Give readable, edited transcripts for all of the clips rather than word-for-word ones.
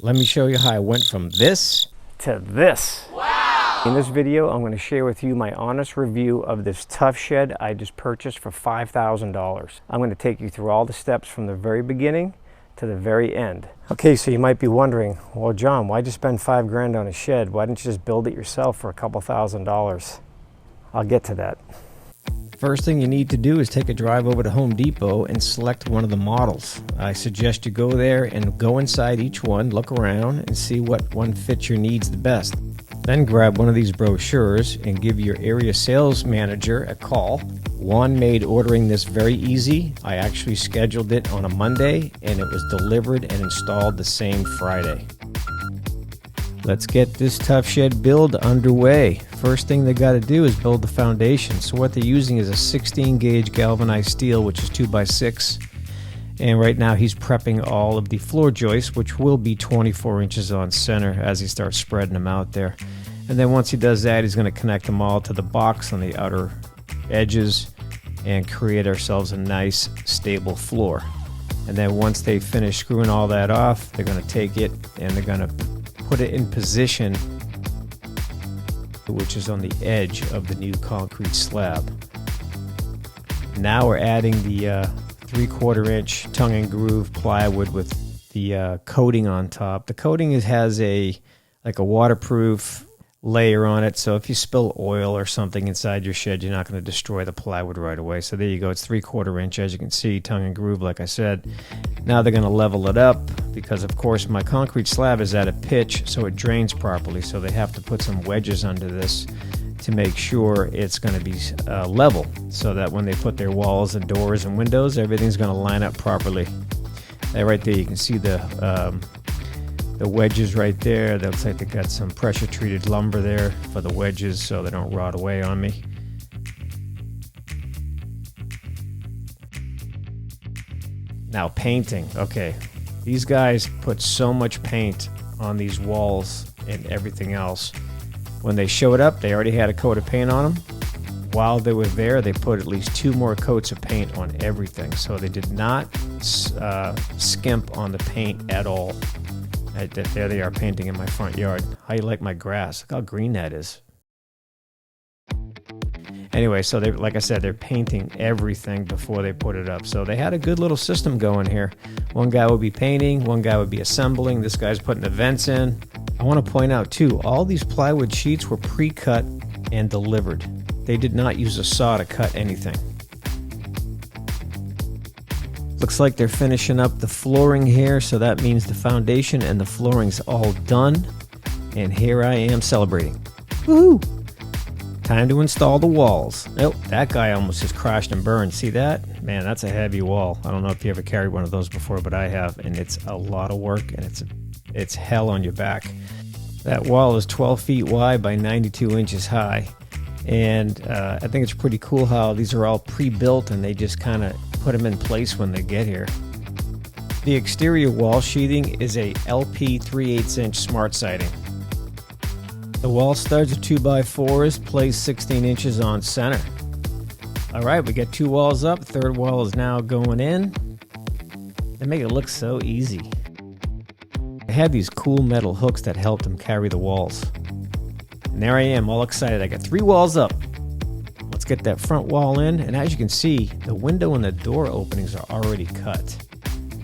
Let me show you how I went from this to this. Wow! In this video, I'm going to share with you my honest review of this Tuff Shed I just purchased for $5,000. I'm going to take you through all the steps from the very beginning to the very end. Okay, so you might be wondering, well, John, why'd you spend $5 grand on a shed? Why didn't you just build it yourself for a couple $1,000s? I'll get to that. First thing you need to do is take a drive over to Home Depot and select one of the models. I suggest you go there and go inside each one, look around, and see what one fits your needs the best. Then grab one of these brochures and give your area sales manager a call. Juan made ordering this very easy. I actually scheduled it on a Monday and it was delivered and installed the same Friday. Let's get this Tuff Shed build underway. First thing they got to do is build the foundation. So what they're using is a 16 gauge galvanized steel, which is 2x6. And right now he's prepping all of the floor joists, which will be 24 inches on center as he starts spreading them out there. And then once he does that, he's going to connect them all to the box on the outer edges and create ourselves a nice stable floor. And then once they finish screwing all that off, they're going to take it and they're going to put it in position, which is on the edge of the new concrete slab. Now we're adding the 3/4 inch tongue and groove plywood with the coating on top. The coating has a waterproof layer on it, so if you spill oil or something inside your shed, you're not going to destroy the plywood right away. So there you go, it's 3/4 inch, as you can see, tongue and groove, like I said. Now they're going to level it up because, of course, my concrete slab is at a pitch, so it drains properly. So they have to put some wedges under this to make sure it's going to be level, so that when they put their walls and doors and windows, everything's going to line up properly. Right there, you can see the wedges right there. That looks like they got some pressure treated lumber there for the wedges so they don't rot away on me. Now painting. Okay, these guys put so much paint on these walls and everything else. When they showed up, they already had a coat of paint on them. While they were there, they put at least 2 more coats of paint on everything. So they did not skimp on the paint at all. There they are painting in my front yard. How you like my grass? Look how green that is. Anyway, so they, like I said, they're painting everything before they put it up. So they had a good little system going here. One guy would be painting, one guy would be assembling, this guy's putting the vents in. I want to point out too, all these plywood sheets were pre-cut and delivered. They did not use a saw to cut anything. Looks like they're finishing up the flooring here, so that means the foundation and the flooring's all done. And here I am celebrating. Woohoo! Time to install the walls. Oh, that guy almost just crashed and burned. See that? Man, that's a heavy wall. I don't know if you ever carried one of those before, but I have, and it's a lot of work, and it's hell on your back. That wall is 12 feet wide by 92 inches high. And I think it's pretty cool how these are all pre-built and they just kind of put them in place when they get here. The exterior wall sheathing is a LP 3/8 inch smart siding. The wall studs are 2x4s, placed 16 inches on center. Alright, we got 2 walls up, third wall is now going in. They make it look so easy. They had these cool metal hooks that helped them carry the walls. And there I am, all excited. I got 3 walls up. Let's get that front wall in, and as you can see, the window and the door openings are already cut.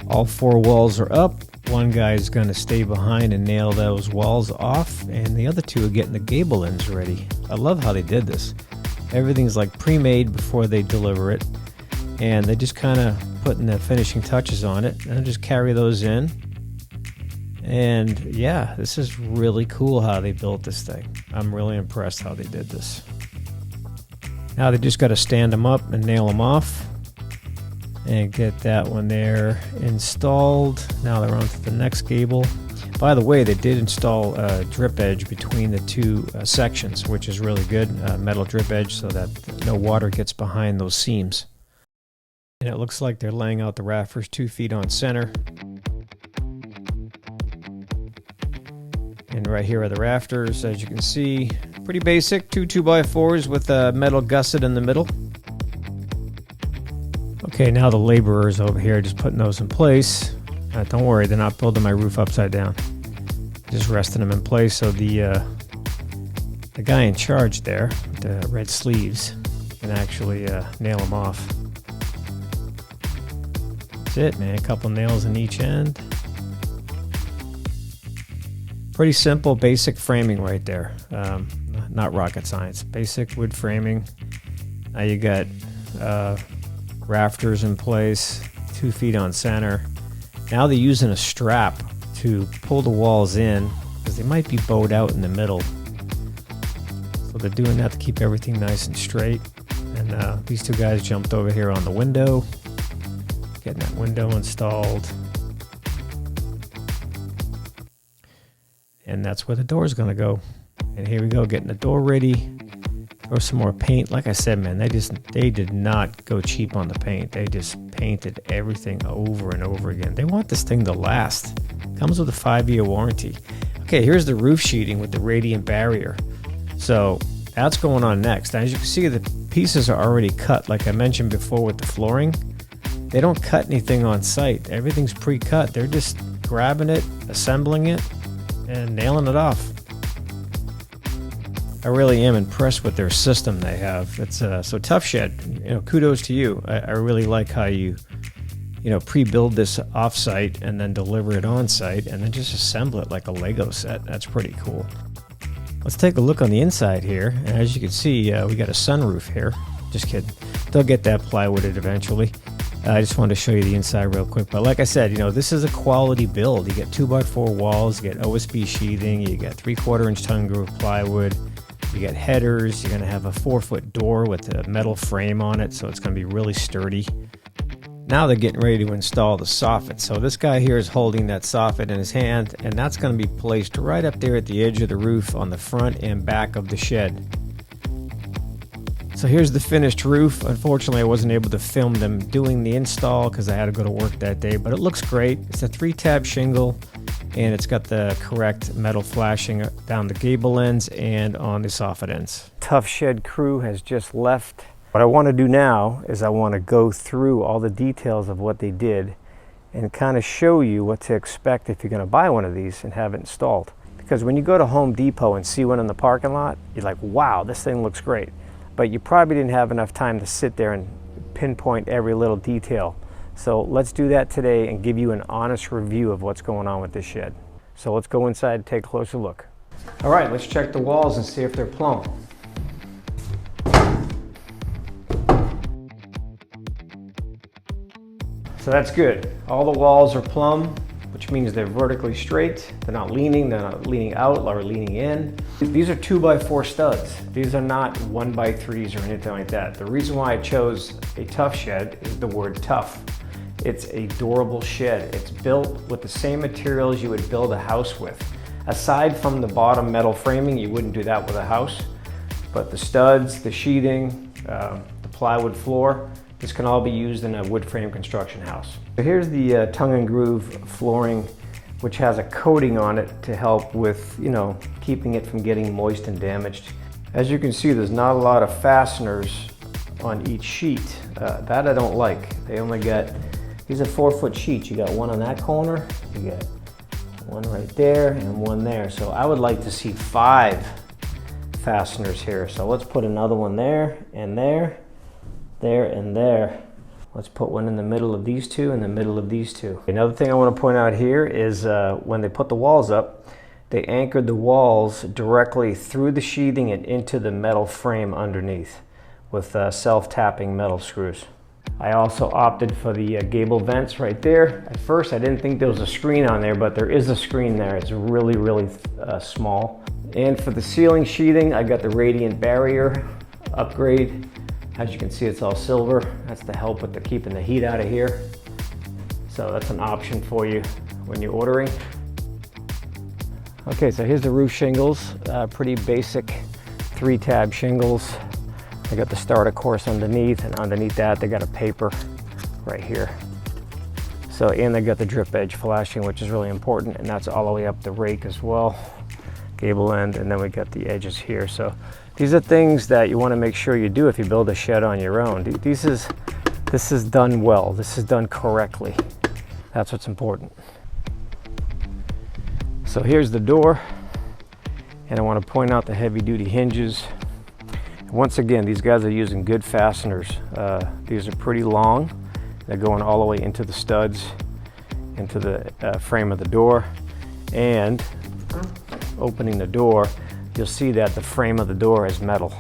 All 4 walls are up. One guy's going to stay behind and nail those walls off, and the other 2 are getting the gable ends ready. I love how they did this. Everything's like pre-made before they deliver it, and they just kind of putting the finishing touches on it, and just carry those in. And yeah, this is really cool how they built this thing. I'm really impressed how they did this. Now they just got to stand them up and nail them off and get that one there installed. Now they're on to the next gable. By the way, they did install a drip edge between the 2 sections, which is really good. Metal drip edge so that no water gets behind those seams. And it looks like they're laying out the rafters 2 feet on center. And right here are the rafters, as you can see. Pretty basic, 2 2x4s with a metal gusset in the middle. Okay, now the laborers over here just putting those in place. Don't worry, they're not building my roof upside down. Just resting them in place so the guy in charge there, the red sleeves, can actually nail them off. That's it, man. A couple nails in each end. Pretty simple, basic framing right there. Not rocket science. Basic wood framing. Now you got rafters in place, 2 feet on center. Now they're using a strap to pull the walls in because they might be bowed out in the middle. So they're doing that to keep everything nice and straight. And these two guys jumped over here on the window, getting that window installed. And that's where the door is going to go. And here we go, getting the door ready. Throw some more paint. Like I said, man, they did not go cheap on the paint. They just painted everything over and over again. They want this thing to last. Comes with a 5-year warranty. Okay, here's the roof sheeting with the radiant barrier. So that's going on next. As you can see, the pieces are already cut. Like I mentioned before with the flooring, they don't cut anything on site. Everything's pre-cut. They're just grabbing it, assembling it, and nailing it off. I really am impressed with their system they have. It's so Tuff Shed, kudos to you. I really like how you pre-build this off-site and then deliver it on-site and then just assemble it like a Lego set. That's pretty cool. Let's take a look on the inside here. And as you can see, we got a sunroof here. Just kidding. They'll get that plywooded eventually. I just wanted to show you the inside real quick. But like I said, this is a quality build. You get 2x4 walls, you get OSB sheathing, you get 3/4 inch tongue groove plywood. You got headers. You're going to have a 4-foot door with a metal frame on it, so it's going to be really sturdy. Now they're getting ready to install the soffit. So this guy here is holding that soffit in his hand, and that's going to be placed right up there at the edge of the roof on the front and back of the shed. So here's the finished roof. Unfortunately, I wasn't able to film them doing the install because I had to go to work that day, but it looks great. It's a 3-tab shingle, and it's got the correct metal flashing down the gable ends and on the soffit ends. Tuff Shed crew has just left. What I want to do now is I want to go through all the details of what they did and kind of show you what to expect if you're going to buy one of these and have it installed. Because when you go to Home Depot and see one in the parking lot, you're like, wow, this thing looks great. But you probably didn't have enough time to sit there and pinpoint every little detail. So let's do that today and give you an honest review of what's going on with this shed. So let's go inside and take a closer look. All right, let's check the walls and see if they're plumb. So that's good. All the walls are plumb, which means they're vertically straight. They're not leaning out or leaning in. These are 2x4 studs. These are not 1x3s or anything like that. The reason why I chose a Tuff Shed is the word tough. It's a durable shed. It's built with the same materials you would build a house with. Aside from the bottom metal framing, you wouldn't do that with a house. But the studs, the sheeting, the plywood floor, this can all be used in a wood frame construction house. So here's the tongue and groove flooring, which has a coating on it to help with, keeping it from getting moist and damaged. As you can see, there's not a lot of fasteners on each sheet. That I don't like. They only got, these are 4-foot sheets. You got one on that corner, you got one right there and one there. So I would like to see 5 fasteners here. So let's put another one there and there, there and there. Let's put one in the middle of these two and the middle of these two. Another thing I want to point out here is when they put the walls up, they anchored the walls directly through the sheathing and into the metal frame underneath with self-tapping metal screws. I also opted for the gable vents right there. At first I didn't think there was a screen on there, but there is a screen there. It's really, really small. And for the ceiling sheathing, I got the radiant barrier upgrade. As you can see, it's all silver. That's to help with keeping the heat out of here. So that's an option for you when you're ordering. Okay, so here's the roof shingles. Pretty basic 3-tab shingles. They got the starter course underneath, and underneath that they got a paper right here. So, and they got the drip edge flashing, which is really important, and that's all the way up the rake as well. Gable end, and then we got the edges here. So these are things that you want to make sure you do if you build a shed on your own. This is done well. This is done correctly. That's what's important. So here's the door, and I want to point out the heavy duty hinges. Once again, these guys are using good fasteners. These are pretty long. They're going all the way into the studs, into the frame of the door. And opening the door, you'll see that the frame of the door is metal.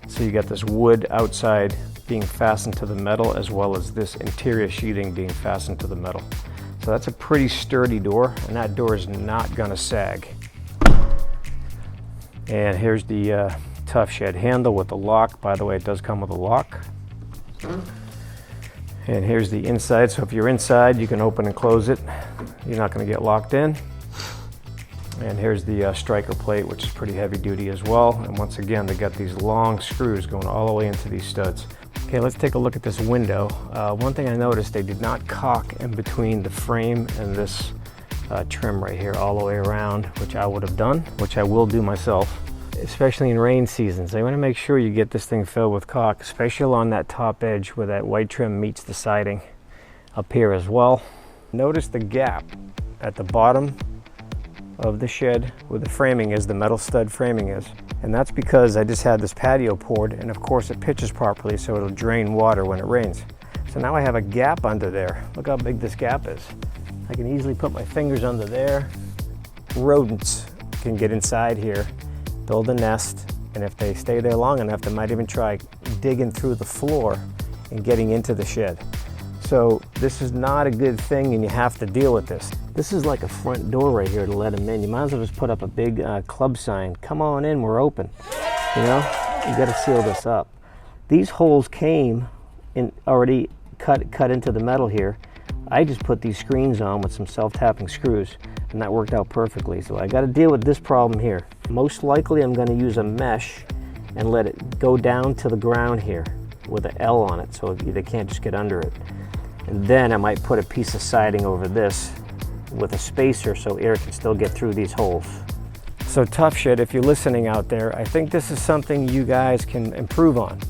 So you got this wood outside being fastened to the metal, as well as this interior sheathing being fastened to the metal. So that's a pretty sturdy door, and that door is not gonna sag. And here's the Tuff Shed handle with the lock. By the way, it does come with a lock. And here's the inside. So if you're inside, you can open and close it. You're not gonna get locked in. And here's the striker plate, which is pretty heavy duty as well. And once again, they got these long screws going all the way into these studs. Okay, let's take a look at this window. One thing I noticed, they did not caulk in between the frame and this trim right here all the way around, which I would have done, which I will do myself, especially in rain seasons. So you want to make sure you get this thing filled with caulk, especially along that top edge where that white trim meets the siding up here as well. Notice the gap at the bottom of the shed where the framing is, the metal stud framing is. And that's because I just had this patio poured, and of course it pitches properly so it'll drain water when it rains. So now I have a gap under there. Look how big this gap is. I can easily put my fingers under there. Rodents can get inside here, build a nest, and if they stay there long enough, they might even try digging through the floor and getting into the shed. So this is not a good thing, and you have to deal with this. This is like a front door right here to let them in. You might as well just put up a big club sign. Come on in, we're open. You know, you gotta seal this up. These holes came in already cut into the metal here. I just put these screens on with some self-tapping screws, and that worked out perfectly. So I gotta deal with this problem here. Most likely I'm gonna use a mesh and let it go down to the ground here with an L on it so they can't just get under it. And then I might put a piece of siding over this with a spacer so air can still get through these holes. So Tuff Shed, if you're listening out there, I think this is something you guys can improve on.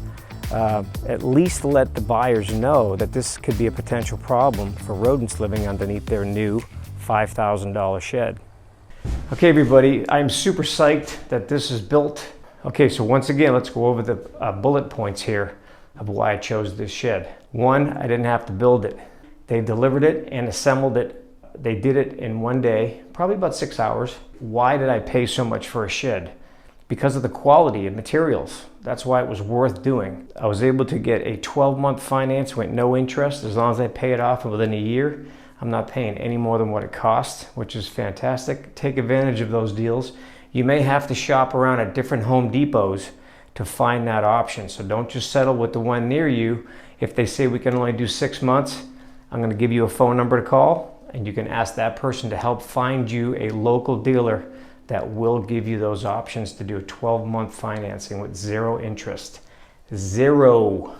At least let the buyers know that this could be a potential problem for rodents living underneath their new $5,000 shed. Okay everybody, I'm super psyched that this is built. Okay, so once again, let's go over the bullet points here of why I chose this shed. One, I didn't have to build it. They delivered it and assembled it. They did it in one day, probably about 6 hours. Why did I pay so much for a shed? Because of the quality of materials. That's why it was worth doing. I was able to get a 12-month finance with no interest. As long as I pay it off within a year, I'm not paying any more than what it costs, which is fantastic. Take advantage of those deals. You may have to shop around at different Home Depots to find that option. So don't just settle with the one near you. If they say we can only do 6 months, I'm gonna give you a phone number to call, and you can ask that person to help find you a local dealer that will give you those options to do a 12-month financing with 0 interest. 0.